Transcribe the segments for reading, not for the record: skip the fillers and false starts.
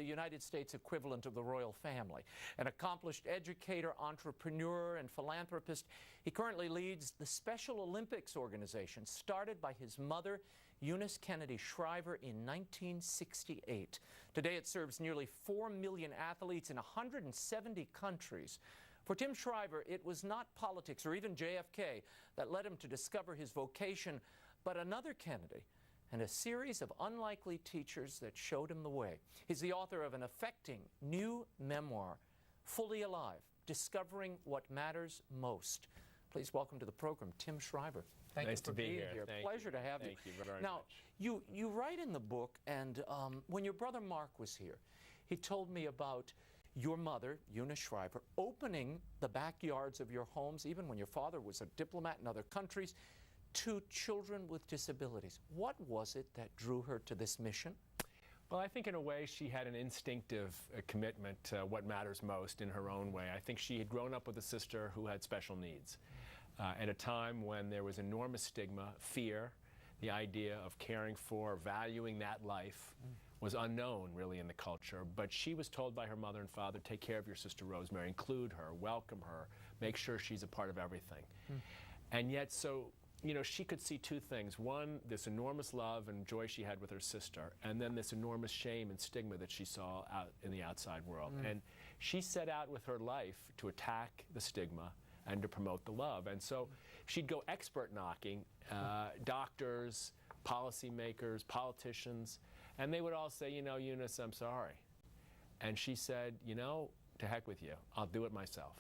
the United States equivalent of the royal family. An accomplished educator, entrepreneur, and philanthropist, he currently leads the Special Olympics organization, started by his mother, Eunice Kennedy Shriver, in 1968. Today it serves nearly 4 million athletes in 170 countries. For Tim Shriver, it was not politics or even JFK that led him to discover his vocation, but another Kennedy and a series of unlikely teachers that showed him the way. He's the author of an affecting new memoir, Fully Alive, Discovering What Matters Most. Please welcome to the program, Tim Shriver. Thank you for being here. Pleasure to have you. Thank you very now, much. You write in the book, and when your brother Mark was here, he told me about your mother, Eunice Shriver, opening the backyards of your homes, even when your father was a diplomat in other countries, to children with disabilities. What was it that drew her to this mission? Well, I think in a way she had an instinctive commitment to what matters most in her own way. I think she had grown up with a sister who had special needs at a time when there was enormous stigma, fear, the idea of caring for, valuing that life was unknown really in the culture. But she was told by her mother and father, take care of your sister Rosemary, include her, welcome her, make sure she's a part of everything. And yet, so, you know, she could see two things. One, this enormous love and joy she had with her sister, and then this enormous shame and stigma that she saw out in the outside world. And she set out with her life to attack the stigma and to promote the love. And so she'd go expert knocking, doctors, policymakers, politicians, and they would all say, you know, Eunice, I'm sorry. And she said, you know, to heck with you, I'll do it myself.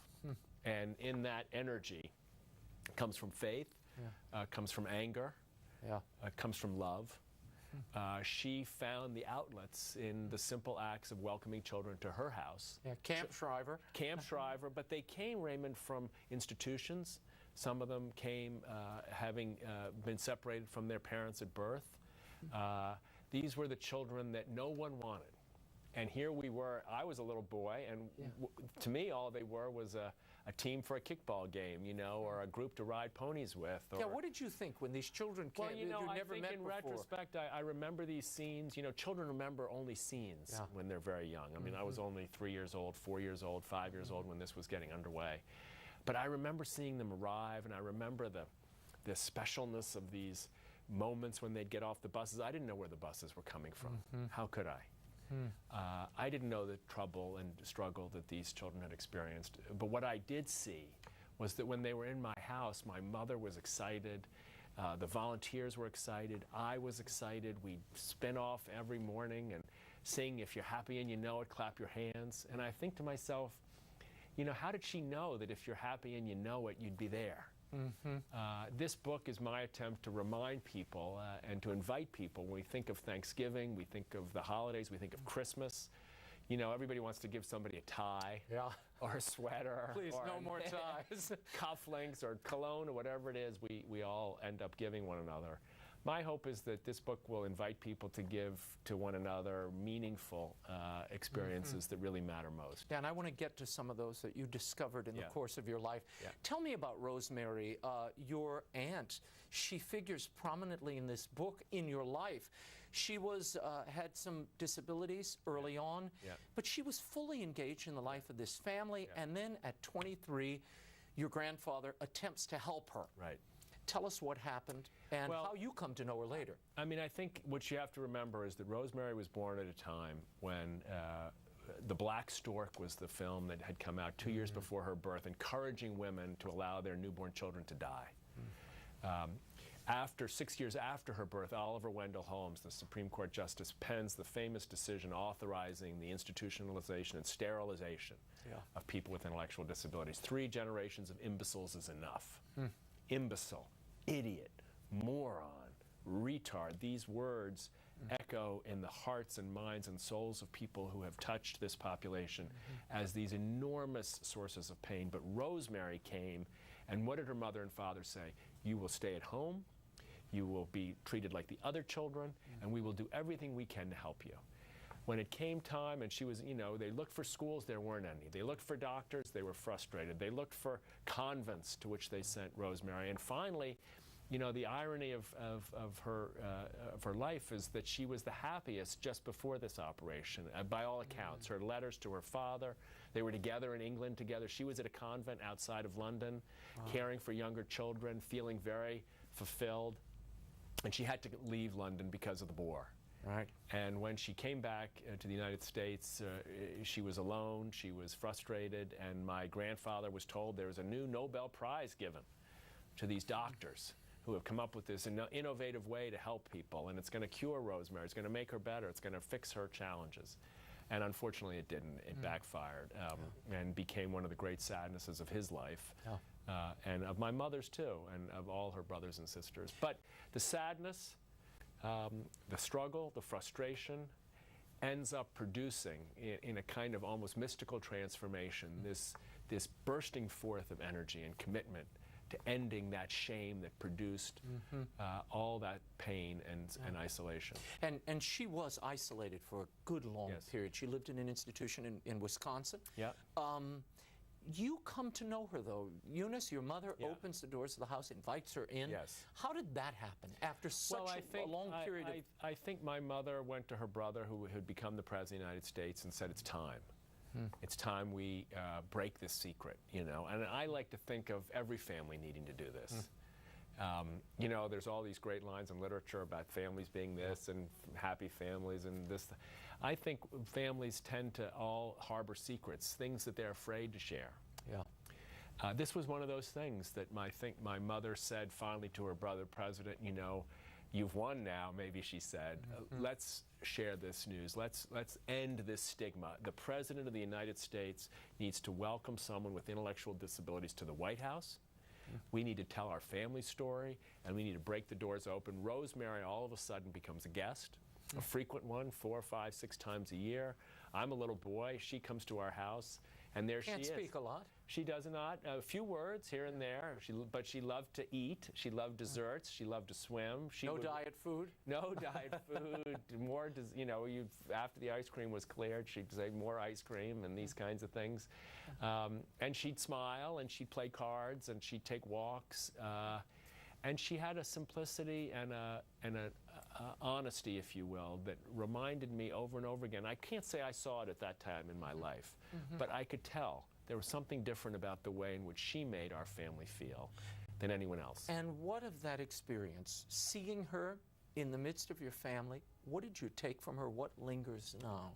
And in that energy comes from faith, comes from anger, comes from love. She found the outlets in the simple acts of welcoming children to her house. Camp Shriver. Camp Shriver, but they came, Raymond, from institutions. Some of them came having been separated from their parents at birth. These were the children that no one wanted. And here we were, I was a little boy, and to me all they were was a team for a kickball game, you know, or a group to ride ponies with. Or, what did you think when these children came? Well, you know, I never think met in before? retrospect, I remember these scenes. You know, children remember only scenes when they're very young. I mean, I was only 3 years old, 4 years old, 5 years old when this was getting underway. But I remember seeing them arrive, and I remember the specialness of these moments when they'd get off the buses. I didn't know where the buses were coming from. How could I? I didn't know the trouble and struggle that these children had experienced. But what I did see was that when they were in my house, my mother was excited, the volunteers were excited, I was excited. We'd spin off every morning and sing, if you're happy and you know it, clap your hands. And I think to myself, you know, how did she know that if you're happy and you know it, you'd be there? This book is my attempt to remind people and to invite people. When we think of Thanksgiving, we think of the holidays, we think of Christmas. You know, everybody wants to give somebody a tie or a sweater. Please, or no more ties. Cufflinks or cologne or whatever it is, we all end up giving one another. My hope is that this book will invite people to give to one another meaningful experiences that really matter most. And I want to get to some of those that you discovered in the course of your life. Tell me about Rosemary, your aunt. She figures prominently in this book in your life. She was had some disabilities early on, but she was fully engaged in the life of this family. And then at 23, your grandfather attempts to help her. Tell us what happened and how you come to know her later. I mean, I think what you have to remember is that Rosemary was born at a time when The Black Stork was the film that had come out 2 years before her birth, encouraging women to allow their newborn children to die. 6 years after her birth, Oliver Wendell Holmes, the Supreme Court Justice, pens the famous decision authorizing the institutionalization and sterilization of people with intellectual disabilities. 3 generations of imbeciles is enough. Imbecile, idiot, moron, retard. These words echo in the hearts and minds and souls of people who have touched this population as these enormous sources of pain. But Rosemary came, and what did her mother and father say? You will stay at home, you will be treated like the other children, and we will do everything we can to help you. When it came time, and she was, you know, they looked for schools, there weren't any. They looked for doctors, they were frustrated. They looked for convents to which they sent Rosemary. And finally, you know, the irony of her life is that she was the happiest just before this operation, by all accounts. Her letters to her father, they were together in England together. She was at a convent outside of London, caring for younger children, feeling very fulfilled. And she had to leave London because of the war. Right. And when she came back to the United States, she was alone, she was frustrated, and my grandfather was told there was a new Nobel Prize given to these doctors who have come up with this innovative way to help people, and it's going to cure Rosemary, it's going to make her better, it's going to fix her challenges. And unfortunately it didn't. It backfired and became one of the great sadnesses of his life, and of my mother's too, and of all her brothers and sisters. But the sadness, the struggle, the frustration ends up producing, in a kind of almost mystical transformation, this bursting forth of energy and commitment to ending that shame that produced all that pain and isolation. And she was isolated for a good long period. She lived in an institution in Wisconsin. Yeah. You come to know her, though. Eunice, your mother, opens the doors of the house, invites her in. Yes. How did that happen after such a long period of... I think my mother went to her brother, who had become the President of the United States, and said, it's time. It's time we break this secret, you know. And I like to think of every family needing to do this. You know, there's all these great lines in literature about families being this and happy families and this. I think families tend to all harbor secrets, things that they're afraid to share. Yeah. This was one of those things that I think my mother said finally to her brother president, you know, you've won now, maybe she said. Let's share this news. Let's end this stigma. The President of the United States needs to welcome someone with intellectual disabilities to the White House. We need to tell our family story, and we need to break the doors open. Rosemary all of a sudden becomes a guest, a frequent one, 4, 5, 6 times a year. I'm a little boy. She comes to our house, and there she is. Can't speak a lot. She does not. A few words here and there, but she loved to eat. She loved desserts. She loved to swim. No diet food? No diet food. More, you know, after the ice cream was cleared, she'd say more ice cream and these kinds of things. And she'd smile, and she'd play cards, and she'd take walks. And she had a simplicity and a honesty, if you will, that reminded me over and over again. I can't say I saw it at that time in my life, but I could tell there was something different about the way in which she made our family feel than anyone else. And what of that experience, seeing her in the midst of your family, what did you take from her? What lingers now?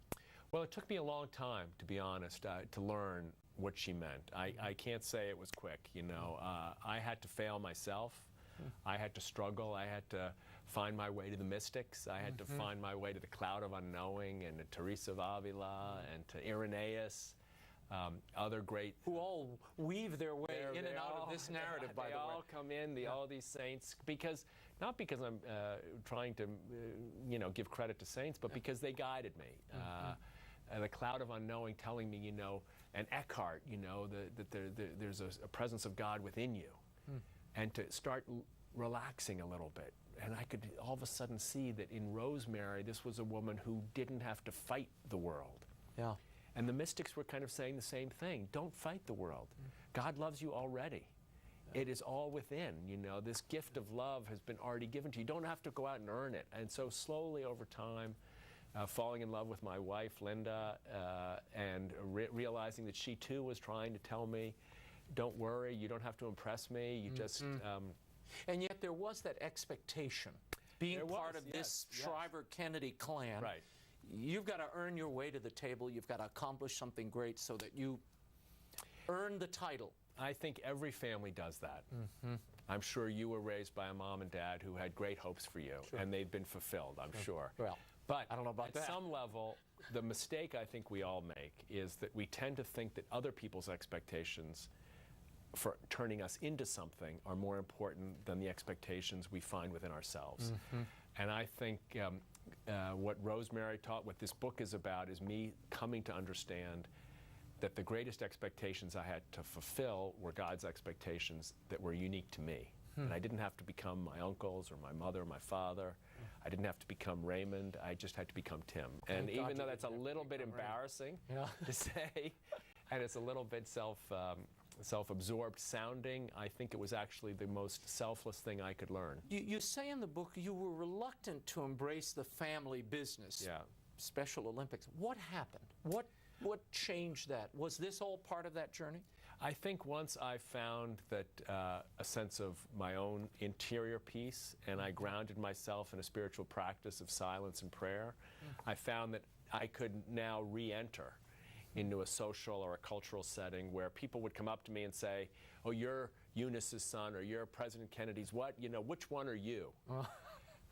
Well, it took me a long time, to be honest, to learn what she meant. I can't say it was quick, you know. I had to fail myself. I had to struggle. I had to find my way to the mystics. I had to find my way to the cloud of unknowing, and to Teresa of Avila, and to Irenaeus, other great... Who all weave their way in and out of this narrative, by the way. They all come in, all these saints, not because I'm trying to, you know, give credit to saints, but because they guided me. The cloud of unknowing telling me, you know, and Eckhart, you know, that there's a presence of God within you. And to start relaxing a little bit. And I could all of a sudden see that in Rosemary, this was a woman who didn't have to fight the world. Yeah. And the mystics were kind of saying the same thing. Don't fight the world. God loves you already. It is all within, you know. This gift of love has been already given to you. You don't have to go out and earn it. And so slowly over time, falling in love with my wife, Linda, and realizing that she too was trying to tell me, don't worry, you don't have to impress me, you just... And yet there was that expectation. Being part of this Shriver-Kennedy clan, right. You've got to earn your way to the table, you've got to accomplish something great so that you earn the title. I think every family does that. I'm sure you were raised by a mom and dad who had great hopes for you, and they've been fulfilled, I'm sure. Well, but I don't know about that. At some level, the mistake I think we all make is that we tend to think that other people's expectations for turning us into something are more important than the expectations we find within ourselves. And I think what Rosemary taught, what this book is about, is me coming to understand that the greatest expectations I had to fulfill were God's expectations that were unique to me. And I didn't have to become my uncles or my mother or my father. I didn't have to become Raymond. I just had to become Tim. And even though that's a little bit embarrassing to say, and it's a little bit self-absorbed sounding. I think it was actually the most selfless thing I could learn. You say in the book you were reluctant to embrace the family business. Yeah. Special Olympics. What happened? What changed that? Was this all part of that journey? I think once I found that a sense of my own interior peace, and I grounded myself in a spiritual practice of silence and prayer, I found that I could now re-enter into a social or a cultural setting where people would come up to me and say, "Oh, you're Eunice's son, or you're President Kennedy's what? You know, which one are you?"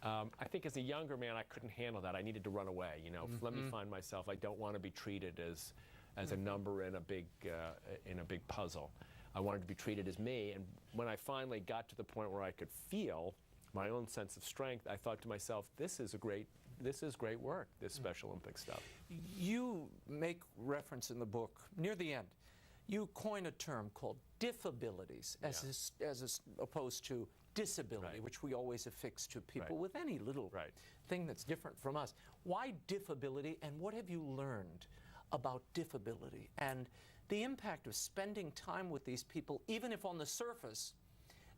I think as a younger man, I couldn't handle that. I needed to run away. You know, let me find myself. I don't want to be treated as a number in a big puzzle. I wanted to be treated as me. And when I finally got to the point where I could feel my own sense of strength, I thought to myself, this is great work, this Special Olympics stuff. You make reference in the book, near the end, you coin a term called diffabilities, as opposed to disability, which we always affix to people with any little thing that's different from us. Why diffability, and what have you learned about diffability and the impact of spending time with these people, even if on the surface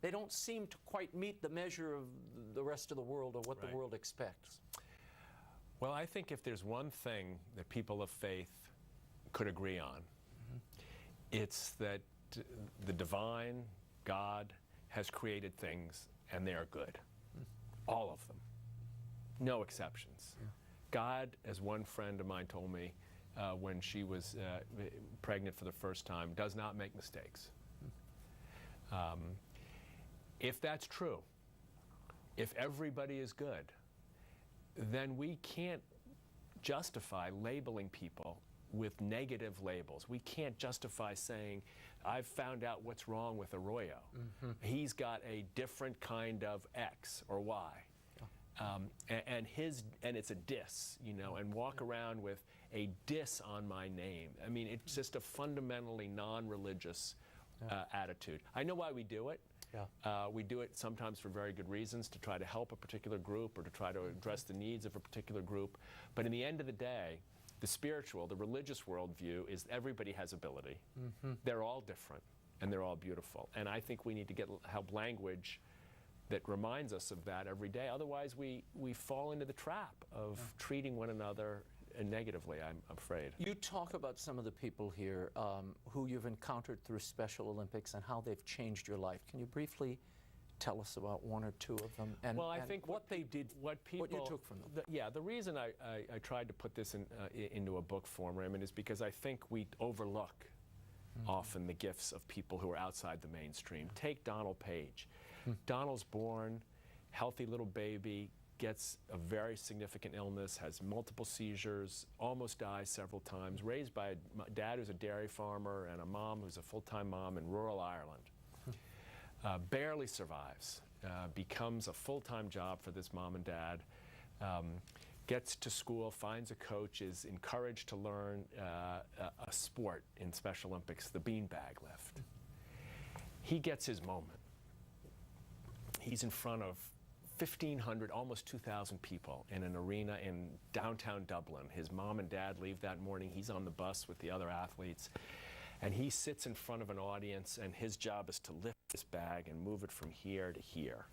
they don't seem to quite meet the measure of the rest of the world or what the world expects? Well, I think if there's one thing that people of faith could agree on, it's that the divine God has created things and they are good. All of them. No exceptions. God, as one friend of mine told me when she was pregnant for the first time, does not make mistakes. If that's true, if everybody is good, then we can't justify labeling people with negative labels. We can't justify saying, I've found out what's wrong with Arroyo. He's got a different kind of X or Y. And it's a diss, you know, and walk around with a diss on my name. I mean, it's just a fundamentally non-religious attitude. I know why we do it. We do it sometimes for very good reasons, to try to help a particular group or to try to address the needs of a particular group. But in the end of the day, the spiritual, the religious worldview is everybody has ability. They're all different and they're all beautiful. And I think we need to help language that reminds us of that every day. Otherwise, we fall into the trap of treating one another negatively, I'm afraid. You talk about some of the people here who you've encountered through Special Olympics and how they've changed your life. Can you briefly tell us about one or two of them and, well, I think what they did, what you took from them? The reason I tried to put this into a book form, Raymond, is because I think we overlook often the gifts of people who are outside the mainstream. Take Donald Page. Donald's born, healthy little baby, gets a very significant illness, has multiple seizures, almost dies several times, raised by a dad who's a dairy farmer and a mom who's a full-time mom in rural Ireland. Barely survives, becomes a full-time job for this mom and dad, gets to school, finds a coach, is encouraged to learn a sport in Special Olympics, the beanbag lift. He gets his moment. He's in front of 1,500, almost 2,000 people in an arena in downtown Dublin. His mom and dad leave that morning. He's on the bus with the other athletes. And he sits in front of an audience, and his job is to lift this bag and move it from here to here.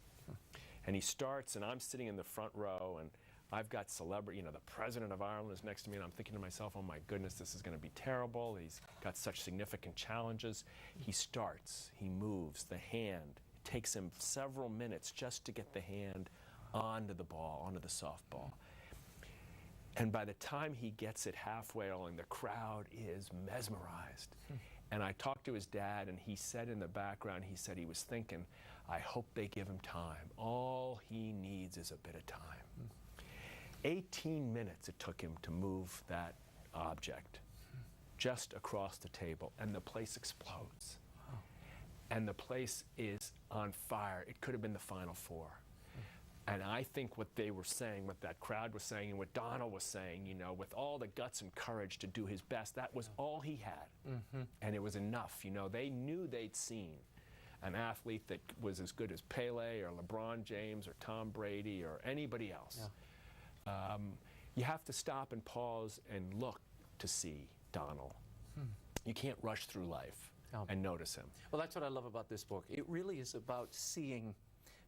And he starts, and I'm sitting in the front row, and I've got celebrity, you know, the president of Ireland is next to me, and I'm thinking to myself, oh my goodness, this is going to be terrible. He's got such significant challenges. He starts, he moves, the hand. It takes him several minutes just to get the hand onto the ball, onto the softball. And by the time he gets it halfway along, the crowd is mesmerized. And I talked to his dad, and he said in the background, he said he was thinking, I hope they give him time. All he needs is a bit of time. 18 minutes it took him to move that object just across the table, and the place explodes. And the place is on fire. It could have been the Final Four. And I think what they were saying, what that crowd was saying, and what Donald was saying, you know, with all the guts and courage to do his best, that was all he had. And it was enough. You know, they knew they'd seen an athlete that was as good as Pele or LeBron James or Tom Brady or anybody else. You have to stop and pause and look to see Donald. You can't rush through life. and notice him. Well, that's what I love about this book. It really is about seeing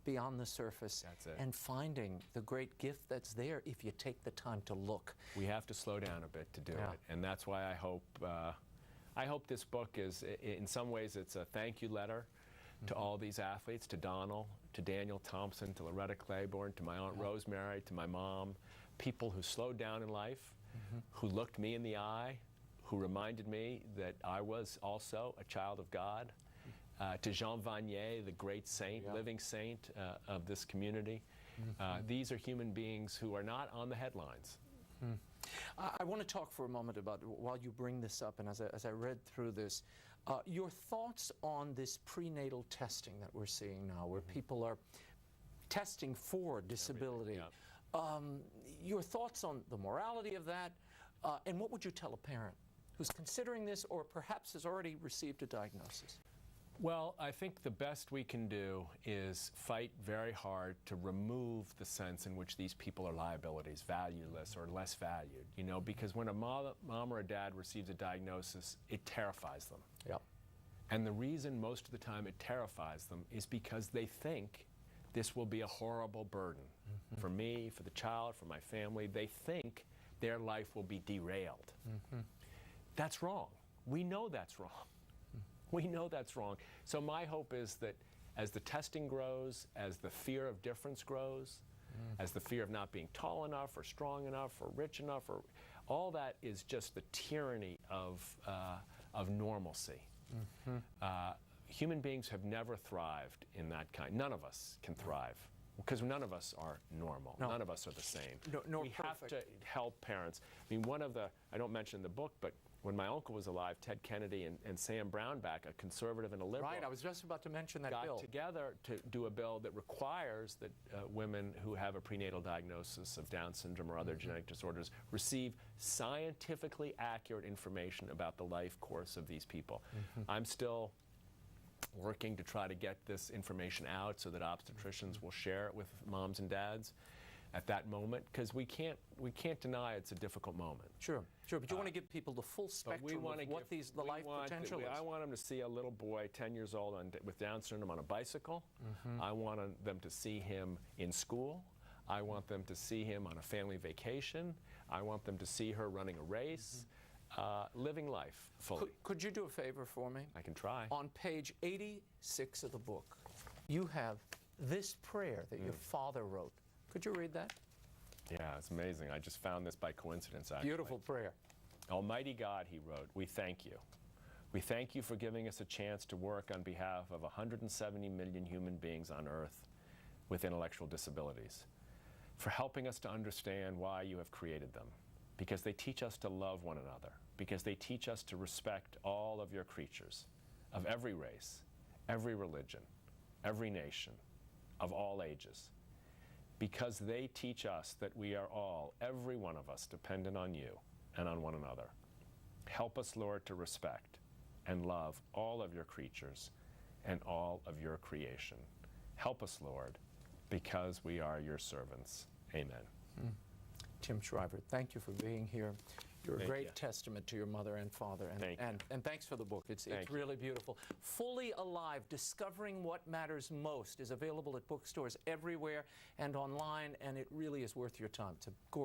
beyond the surface and finding the great gift that's there if you take the time to look. We have to slow down a bit to do it, and that's why I hope this book is, in some ways, it's a thank you letter to all these athletes, to Donald, to Daniel Thompson, to Loretta Claiborne, to my Aunt Rosemary, to my mom, people who slowed down in life, who looked me in the eye, who reminded me that I was also a child of God, to Jean Vanier, the great saint, living saint of this community. These are human beings who are not on the headlines. I want to talk for a moment about, while you bring this up, and as I read through this, your thoughts on this prenatal testing that we're seeing now, where people are testing for disability. Your thoughts on the morality of that, and what would you tell a parent who's considering this or perhaps has already received a diagnosis? Well, I think the best we can do is fight very hard to remove the sense in which these people are liabilities, valueless or less valued, you know, because when a mom or a dad receives a diagnosis, it terrifies them. And the reason most of the time it terrifies them is because they think this will be a horrible burden for me, for the child, for my family. They think their life will be derailed. That's wrong. We know that's wrong. We know that's wrong. So my hope is that as the testing grows, as the fear of difference grows, as the fear of not being tall enough or strong enough or rich enough, or all that is just the tyranny of normalcy. Human beings have never thrived in that kind. None of us can thrive because none of us are normal. None of us are the same. We have to help parents. I mean, I don't mention in the book, but when my uncle was alive, Ted Kennedy and Sam Brownback, a conservative and a liberal, I was just about to mention that bill, got together to do a bill that requires that women who have a prenatal diagnosis of Down syndrome or other genetic disorders receive scientifically accurate information about the life course of these people. I'm still working to try to get this information out so that obstetricians will share it with moms and dads at that moment, because we can't deny it's a difficult moment. Sure, but you want to give people the full spectrum of what the life potential is. I want them to see a little boy, 10 years old, with Down syndrome on a bicycle. I want them to see him in school. I want them to see him on a family vacation. I want them to see her running a race, living life fully. Could you do a favor for me? I can try. On page 86 of the book, you have this prayer that your father wrote. Could you read that? Yeah, it's amazing. I just found this by coincidence, actually. Beautiful prayer. Almighty God, he wrote, we thank you. We thank you for giving us a chance to work on behalf of 170 million human beings on Earth with intellectual disabilities, for helping us to understand why you have created them, because they teach us to love one another, because they teach us to respect all of your creatures, of every race, every religion, every nation, of all ages, because they teach us that we are all, every one of us, dependent on you and on one another. Help us, Lord, to respect and love all of your creatures and all of your creation. Help us, Lord, because we are your servants. Amen. Tim Shriver, thank you for being here. You're a great testament to your mother and father, and thanks for the book. It's really beautiful. Fully Alive, Discovering What Matters Most is available at bookstores everywhere and online, and it really is worth your time. It's a gorgeous